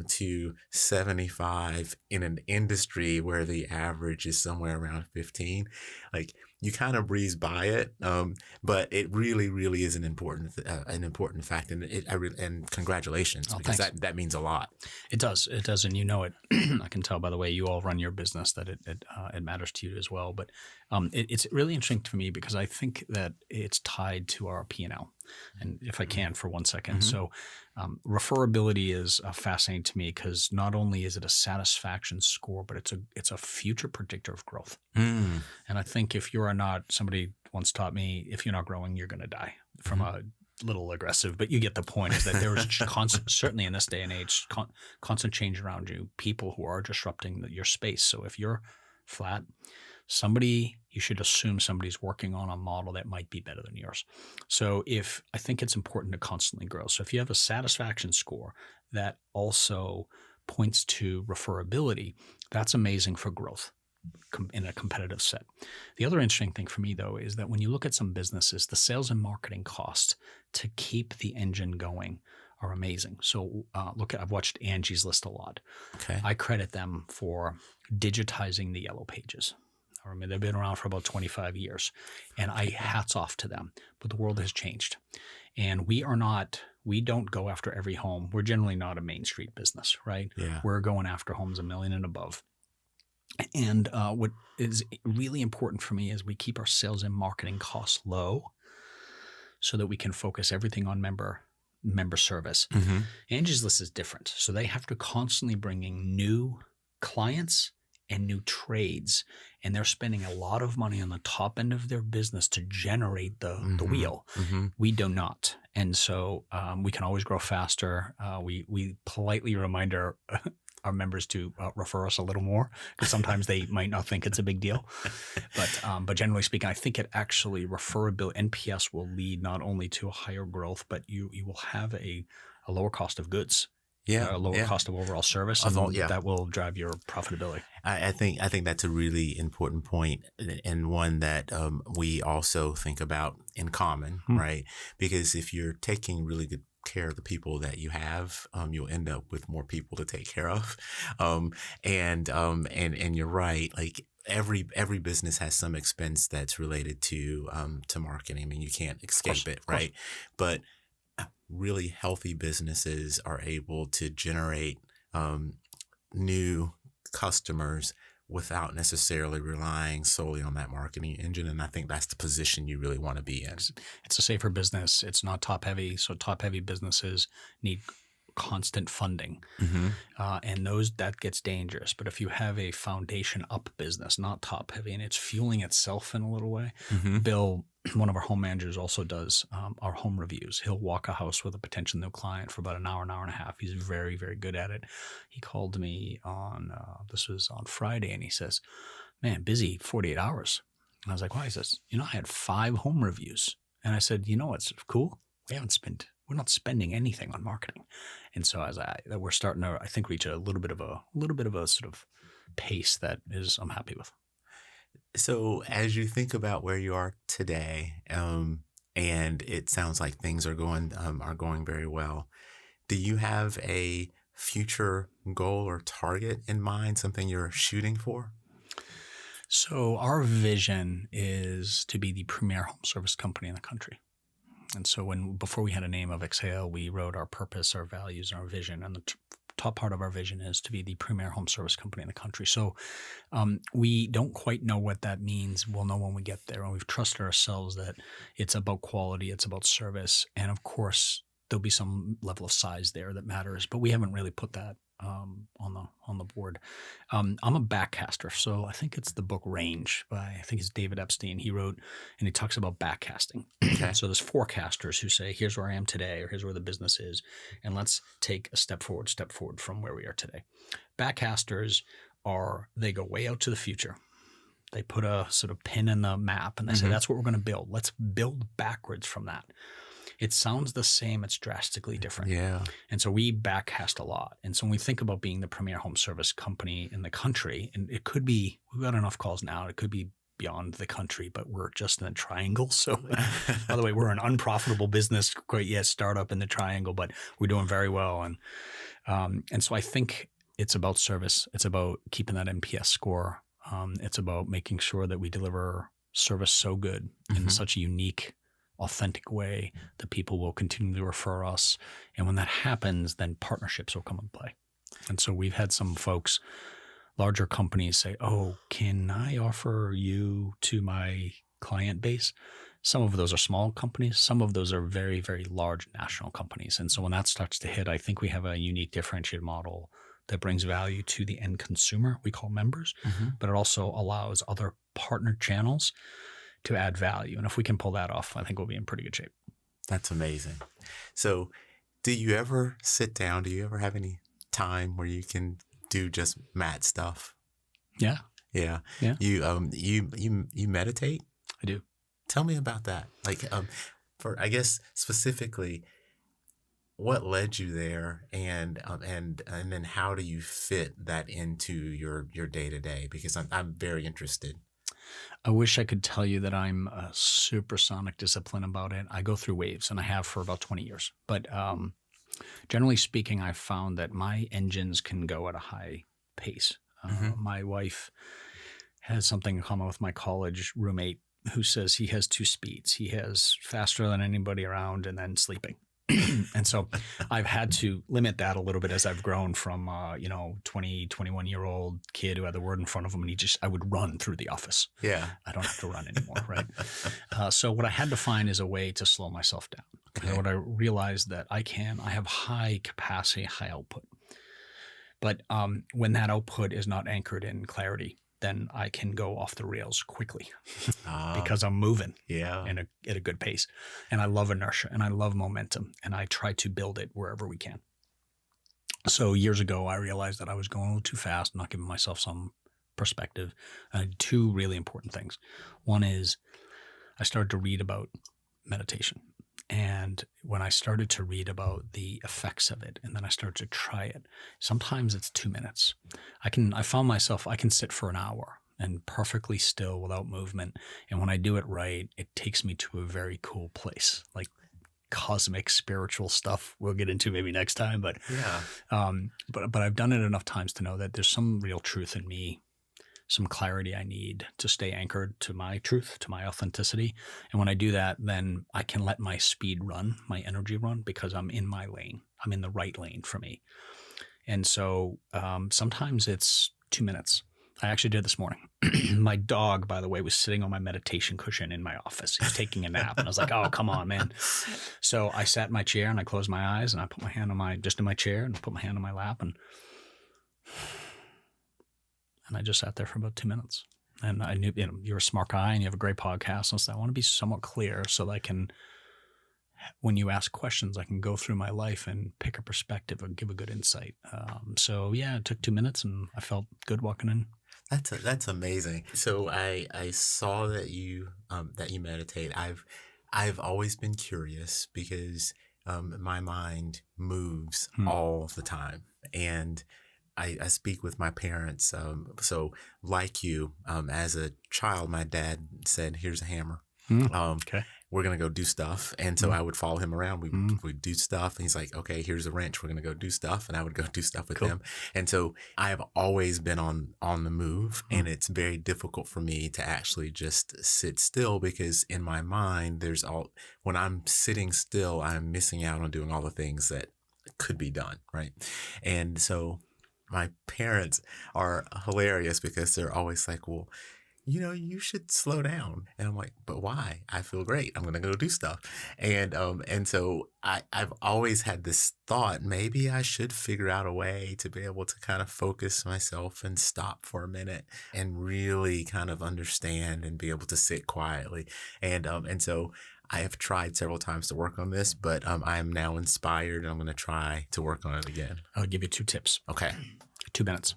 to 75 in an industry where the average is somewhere around 15. Like, you kind of breeze by it, but it really, really is an important fact, and congratulations, because that means a lot. It does, and you know it. I can tell by the way you all run your business that it matters to you as well. But it's really interesting to me because I think that it's tied to our P&L. And if I can for 1 second, so referability is fascinating to me because not only is it a satisfaction score, but it's a future predictor of growth. And I think if you are not, somebody once taught me, if you're not growing, you're going to die. From a little aggressive, but you get the point. Is that there is constant, certainly in this day and age, constant change around you. People who are disrupting your space. So if you're flat, you should assume somebody's working on a model that might be better than yours. So I think it's important to constantly grow. So if you have a satisfaction score that also points to referability, that's amazing for growth in a competitive set. The other interesting thing for me, though, is that when you look at some businesses, the sales and marketing costs to keep the engine going are amazing. So I've watched Angie's List a lot. Okay. I credit them for digitizing the yellow pages. I mean, they've been around for about 25 years, and hats off to them. But the world has changed, and we don't go after every home. We're generally not a Main Street business, right? Yeah. We're going after homes $1 million and above. And what is really important for me is we keep our sales and marketing costs low so that we can focus everything on member service. Angie's List is different. So they have to constantly bring in new clients and new trades, and they're spending a lot of money on the top end of their business to generate the wheel. We do not. And so we can always grow faster. We politely remind our members to refer us a little more because sometimes they might not think it's a big deal. But generally speaking, I think it actually referability, NPS will lead not only to a higher growth, but you will have a lower cost of goods Yeah, a lower yeah. cost of overall service, Of and all- yeah. that will drive your profitability. I think that's a really important point, and one that we also think about in common, right? Because if you're taking really good care of the people that you have, you'll end up with more people to take care of. And you're right, like every business has some expense that's related to marketing. I mean, you can't escape it, right? But really healthy businesses are able to generate new customers without necessarily relying solely on that marketing engine. And I think that's the position you really want to be in. It's a safer business. It's not top heavy. So top heavy businesses need constant funding. And that gets dangerous. But if you have a foundation up business, not top heavy, and it's fueling itself in a little way, Bill, one of our home managers, also does our home reviews. He'll walk a house with a potential new client for about an hour and a half. He's very, very good at it. He called me this was on Friday, and he says, man, busy 48 hours. And I was like, why? He says, I had 5 home reviews. And I said, what's cool? We're not spending anything on marketing. And so we're starting to, I think, reach a little bit of a sort of pace that I'm happy with. So as you think about where you are today, and it sounds like things are going very well, do you have a future goal or target in mind, something you're shooting for? So our vision is to be the premier home service company in the country. And so before we had a name of Exhale, we wrote our purpose, our values, and our vision. And the top part of our vision is to be the premier home service company in the country. So we don't quite know what that means. We'll know when we get there. And we've trusted ourselves that it's about quality, it's about service. And of course, there'll be some level of size there that matters. But we haven't really put that on the board. I'm a backcaster, so I think it's the book Range by, I think it's David Epstein. He wrote, and he talks about backcasting. Okay. So there's forecasters who say, here's where I am today, or here's where the business is, and let's take a step forward from where we are today. Backcasters they go way out to the future. They put a sort of pin in the map, and they say, that's what we're going to build. Let's build backwards from that. It sounds the same. It's drastically different. Yeah. And so we backcast a lot. And so when we think about being the premier home service company in the country, and it could be, we've got enough calls now, it could be beyond the country, but we're just in the triangle. So by the way, we're an unprofitable business, quite yet startup in the triangle, but we're doing very well. And so I think it's about service. It's about keeping that NPS score. It's about making sure that we deliver service so good in such a unique, authentic way that people will continue to refer us. And when that happens, then partnerships will come into play. And so we've had some folks, larger companies, say, oh, can I offer you to my client base? Some of those are small companies. Some of those are very, very large national companies. And so when that starts to hit, I think we have a unique differentiated model that brings value to the end consumer, we call members, but it also allows other partner channels to add value. And if we can pull that off, I think we'll be in pretty good shape. That's amazing. So do you ever sit down? Do you ever have any time where you can do just Matt stuff? Yeah. Yeah. Yeah. You meditate? I do. Tell me about that. Like, for, I guess, specifically, what led you there, and then how do you fit that into your day-to-day? Because I'm very interested. I wish I could tell you that I'm a supersonic discipline about it. I go through waves, and I have for about 20 years. But generally speaking, I've found that my engines can go at a high pace. My wife has something in common with my college roommate who says he has 2 speeds. He has faster than anybody around and then sleeping. And so I've had to limit that a little bit as I've grown from, 20, 21-year-old kid who had the word in front of him, and I would run through the office. Yeah. I don't have to run anymore, right? So what I had to find is a way to slow myself down. Okay. What I realized that I have high capacity, high output. But when that output is not anchored in clarity, then I can go off the rails quickly because I'm moving at a good pace. And I love inertia and I love momentum, and I try to build it wherever we can. So years ago, I realized that I was going a little too fast, not giving myself some perspective. I did 2 really important things. One is I started to read about meditation. And when I started to read about the effects of it, and then I started to try it, sometimes it's 2 minutes. I found myself, I can sit for an hour and perfectly still without movement. And when I do it right, it takes me to a very cool place, like cosmic spiritual stuff we'll get into maybe next time. But but I've done it enough times to know that there's some real truth in me, some clarity I need to stay anchored to my truth, to my authenticity. And when I do that, then I can let my speed run, my energy run, because I'm in my lane. I'm in the right lane for me. And so sometimes it's 2 minutes. I actually did this morning. My dog, by the way, was sitting on my meditation cushion in my office. He was taking a nap. And I was like, oh, come on, man. So I sat in my chair and I closed my eyes and I put my hand on just in my chair and put my hand on my lap. And I just sat there for about 2 minutes. And I knew, you're a smart guy and you have a great podcast. And so I want to be somewhat clear so that I can, when you ask questions, I can go through my life and pick a perspective or give a good insight. So yeah, it took 2 minutes and I felt good walking in. That's amazing. So I saw that you meditate. I've always been curious because my mind moves all the time, and I speak with my parents. So like you, as a child, my dad said, "Here's a hammer. Okay. We're going to go do stuff." And so I would follow him around. We'd do stuff. And he's like, "Okay, here's a wrench. We're going to go do stuff." And I would go do stuff with him. And so I've always been on the move. And it's very difficult for me to actually just sit still, because in my mind, when I'm sitting still, I'm missing out on doing all the things that could be done. Right. And so my parents are hilarious because they're always like, "Well, you should slow down." And I'm like, "But why? I feel great. I'm going to go do stuff." And so I've always had this thought, maybe I should figure out a way to be able to kind of focus myself and stop for a minute and really kind of understand and be able to sit quietly. And so I have tried several times to work on this, but I am now inspired and I'm going to try to work on it again. I'll give you 2 tips. Okay. 2 minutes.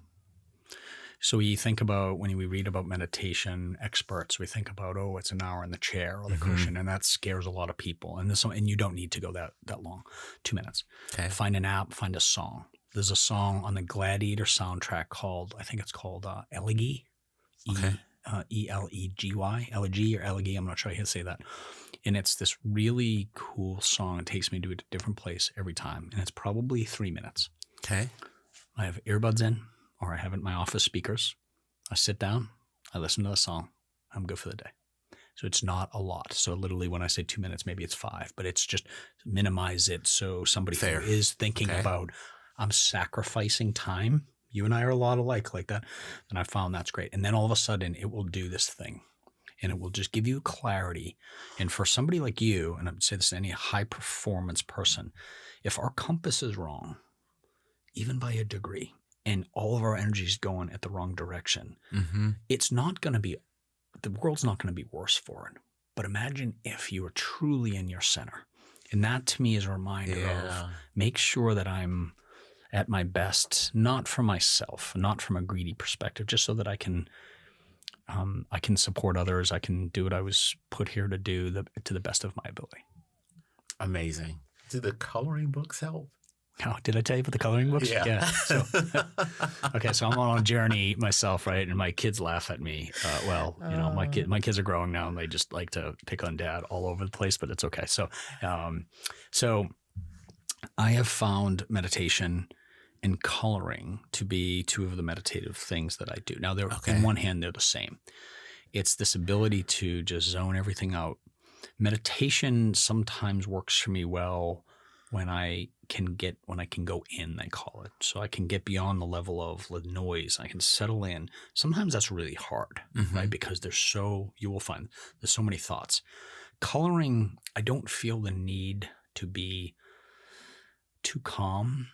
So we think about, when we read about meditation experts, we think about, oh, it's an hour in the chair or the cushion, and that scares a lot, of people. And you don't need to go that long. 2 minutes. Okay. Find an app, find a song. There's a song on the Gladiator soundtrack called Elegy. Okay. E-L-E-G-Y, Elegy or Elegy. I'm not sure how to say that. And it's this really cool song. It takes me to a different place every time. And it's probably 3 minutes. Okay. I have earbuds in, or I have it in my office speakers. I sit down, I listen to the song, I'm good for the day. So it's not a lot. So literally when I say 2 minutes, maybe it's 5, but it's just minimize it. So somebody who is thinking about, I'm sacrificing time. You and I are a lot alike like that. And I found that's great. And then all of a sudden it will do this thing, and it will just give you clarity. And for somebody like you, and I would say this to any high performance person, if our compass is wrong, even by a degree, and all of our energy is going at the wrong direction, it's not going to be, the world's not going to be worse for it. But imagine if you are truly in your center. And that to me is a reminder of, make sure that I'm at my best, not for myself, not from a greedy perspective, just so that I can support others. I can do what I was put here to do to the best of my ability. Amazing. Do the coloring books help? Oh, did I tell you about the coloring books? Yeah. So, okay, so I'm on a journey myself, right? And my kids laugh at me. My kids are growing now, and they just like to pick on dad all over the place, but it's okay. So I have found meditation and coloring to be 2 of the meditative things that I do. Now, they're in one hand, they're the same. It's this ability to just zone everything out. Meditation sometimes works for me well when I can go in, they call it. So I can get beyond the level of the noise. I can settle in. Sometimes that's really hard, right? Because you will find there's so many thoughts. Coloring, I don't feel the need to be too calm,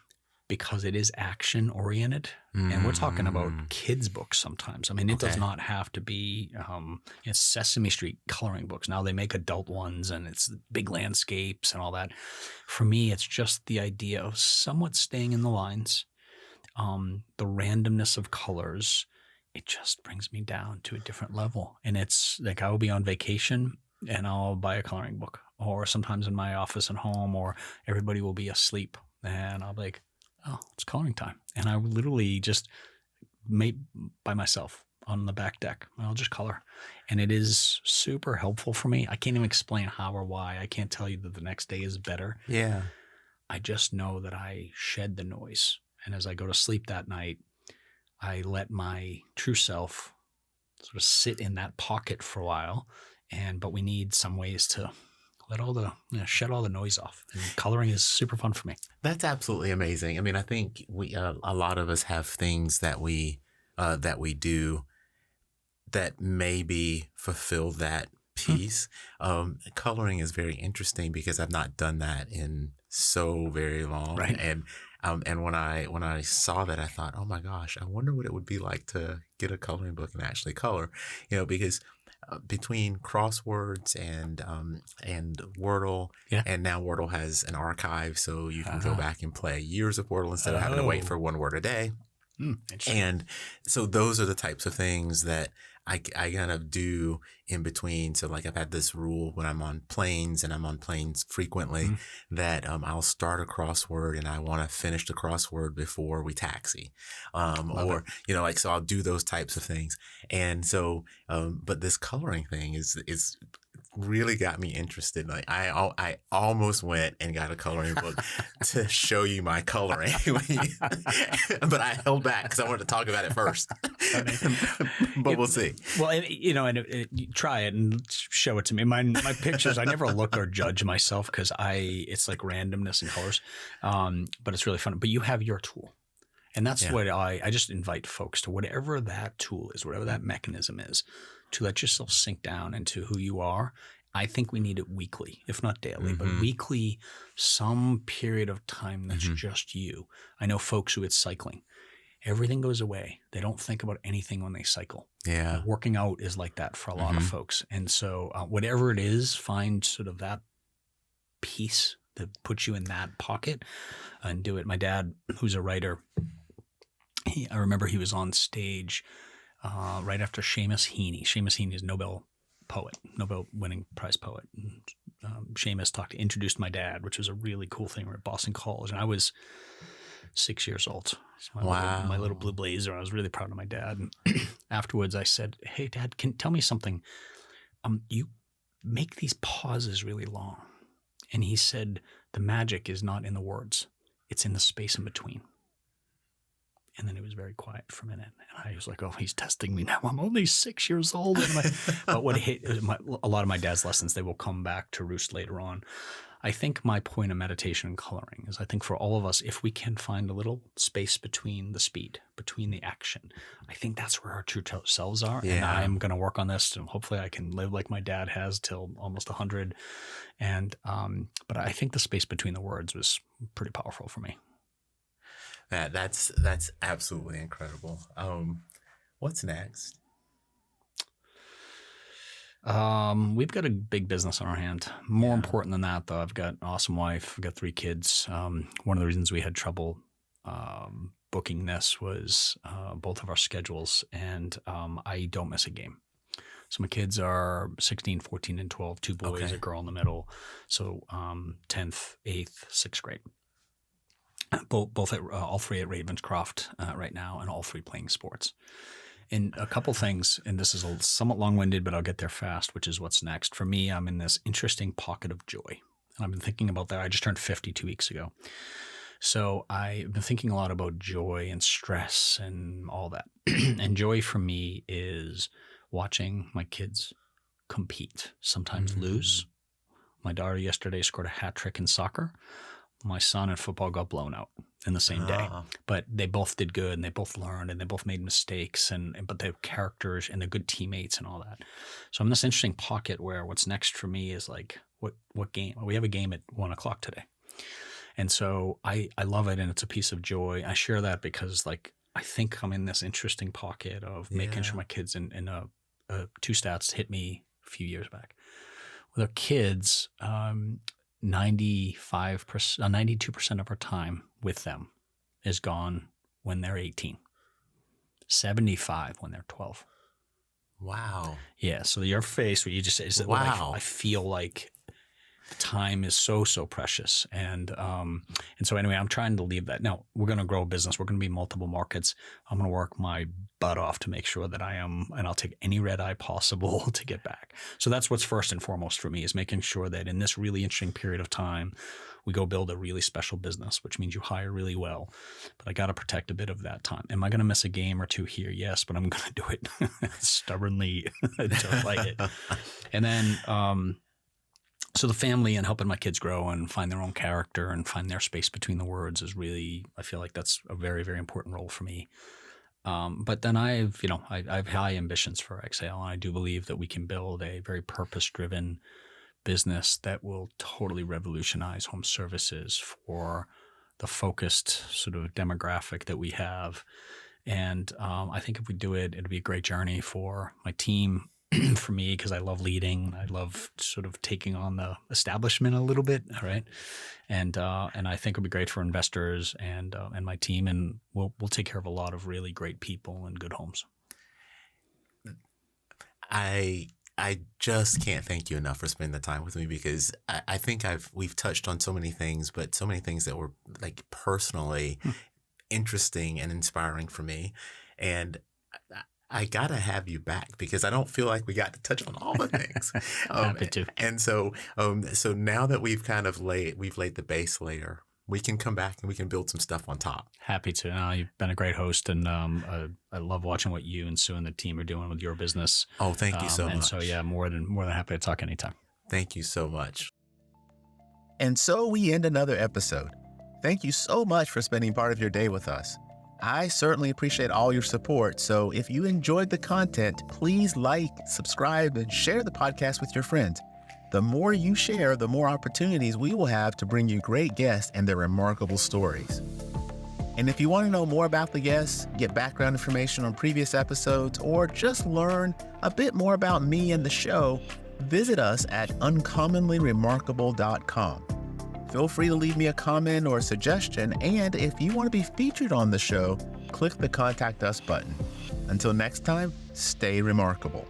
because it is action oriented. And we're talking about kids' books sometimes. I mean, it does not have to be Sesame Street coloring books. Now they make adult ones, and it's big landscapes and all that. For me, it's just the idea of somewhat staying in the lines, the randomness of colors. It just brings me down to a different level. And it's like, I will be on vacation and I'll buy a coloring book, or sometimes in my office at home, or everybody will be asleep and I'll be like, oh, it's coloring time. And I literally just made by myself on the back deck. I'll just color. And it is super helpful for me. I can't even explain how or why. I can't tell you that the next day is better. Yeah. I just know that I shed the noise. And as I go to sleep that night, I let my true self sort of sit in that pocket for a while. But we need some ways to let all the, shed all the noise off. And coloring is super fun for me. That's absolutely amazing. I mean, I think we, a lot of us have things that we do that maybe fulfill that piece. Coloring is very interesting because I've not done that in so very long. Right. And when I saw that, I thought, oh my gosh, I wonder what it would be like to get a coloring book and actually color, because between crosswords and Wordle, and now Wordle has an archive, so you can go back and play years of Wordle instead of having to wait for one word a day. And so those are the types of things that I kind of do in between. So like I've had this rule when I'm on planes, and I'm on planes frequently, that I'll start a crossword and I want to finish the crossword before we taxi. So I'll do those types of things. And so, but this coloring thing is really got me interested. Like I almost went and got a coloring book to show you my coloring, but I held back because I wanted to talk about it first. But we'll see. Well, you try it and show it to me. My pictures, I never look or judge myself because it's like randomness in colors, but it's really fun. But you have your tool. And that's what I just invite folks to, whatever that tool is, whatever that mechanism is, to let yourself sink down into who you are. I think we need it weekly, if not daily, but weekly, some period of time that's just you. I know folks who it's cycling. Everything goes away. They don't think about anything when they cycle. Yeah. Working out is like that for a lot of folks. And so whatever it is, find sort of that piece that puts you in that pocket and do it. My dad, who's a writer, I remember he was on stage right after Seamus Heaney. Seamus Heaney is Nobel poet, Nobel winning prize poet. Seamus introduced my dad, which was a really cool thing. We were at Boston College, and I was 6 years old. My little blue blazer. I was really proud of my dad. And afterwards I said, hey, Dad, tell me something. You make these pauses really long. And he said, the magic is not in the words. It's in the space in between. And then it was very quiet for a minute. And I was like, oh, he's testing me now. I'm only 6 years old. But a lot of my dad's lessons, they will come back to roost later on. I think my point of meditation and coloring is I think for all of us, if we can find a little space between the speed, between the action, I think that's where our true selves are. Yeah. And I am going to work on this, and hopefully I can live like my dad has till almost 100. And but I think the space between the words was pretty powerful for me. That's absolutely incredible. What's next? We've got a big business on our hand. More important than that, though, I've got an awesome wife. I've got 3 kids. One of the reasons we had trouble booking this was both of our schedules, and I don't miss a game. So my kids are 16, 14, and 12, 2 boys, a girl in the middle. So 10th, 8th, 6th grade. Both at all 3 at Ravenscroft right now, and all 3 playing sports. And a couple things, and this is somewhat long-winded, but I'll get there fast, which is what's next. For me, I'm in this interesting pocket of joy. And I've been thinking about that. I just turned 50 2 weeks ago. So I've been thinking a lot about joy and stress and all that. And joy for me is watching my kids compete, sometimes lose. My daughter yesterday scored a hat trick in soccer. My son in football got blown out in the same day, but they both did good, and they both learned, and they both made mistakes, but they're characters and they're good teammates and all that. So I'm in this interesting pocket where what's next for me is like, what game? We have a game at 1:00 today. And so I love it, and it's a piece of joy. I share that because I think I'm in this interesting pocket of making sure my kids, and 2 stats hit me a few years back. With our kids, 92% of our time with them is gone when they're 18, 75 when they're 12. Wow. Yeah. So your face, what you just said, is that I feel like time is so precious. And so anyway, I'm trying to leave that. Now, we're going to grow a business. We're going to be multiple markets. I'm going to work my butt off to make sure that I am, and I'll take any red eye possible to get back. So that's what's first and foremost for me, is making sure that in this really interesting period of time, we go build a really special business, which means you hire really well. But I got to protect a bit of that time. Am I going to miss a game or two here? Yes, but I'm going to do it stubbornly until I like it. And then, so the family and helping my kids grow and find their own character and find their space between the words is really, I feel like that's a very, very important role for me. But then I have high ambitions for Exhale, and I do believe that we can build a very purpose-driven business that will totally revolutionize home services for the focused sort of demographic that we have. And I think if we do it, it'll be a great journey for my team, for me, because I love leading. I love sort of taking on the establishment a little bit, right? And I think it'll be great for investors and my team, and we'll take care of a lot of really great people and good homes. I just can't thank you enough for spending the time with me, because I think we've touched on so many things, but so many things that were like personally interesting and inspiring for me. And I gotta have you back, because I don't feel like we got to touch on all the things. Happy to. And so now that we've kind of laid the base layer, we can come back and we can build some stuff on top. Happy to. You've been a great host, and I love watching what you and Sue and the team are doing with your business. Oh, thank you so much. And so, yeah, more than happy to talk anytime. Thank you so much. And so we end another episode. Thank you so much for spending part of your day with us. I certainly appreciate all your support, so if you enjoyed the content, please like, subscribe, and share the podcast with your friends. The more you share, the more opportunities we will have to bring you great guests and their remarkable stories. And if you want to know more about the guests, get background information on previous episodes, or just learn a bit more about me and the show, visit us at uncommonlyremarkable.com. Feel free to leave me a comment or a suggestion, and if you want to be featured on the show, click the Contact Us button. Until next time, stay remarkable.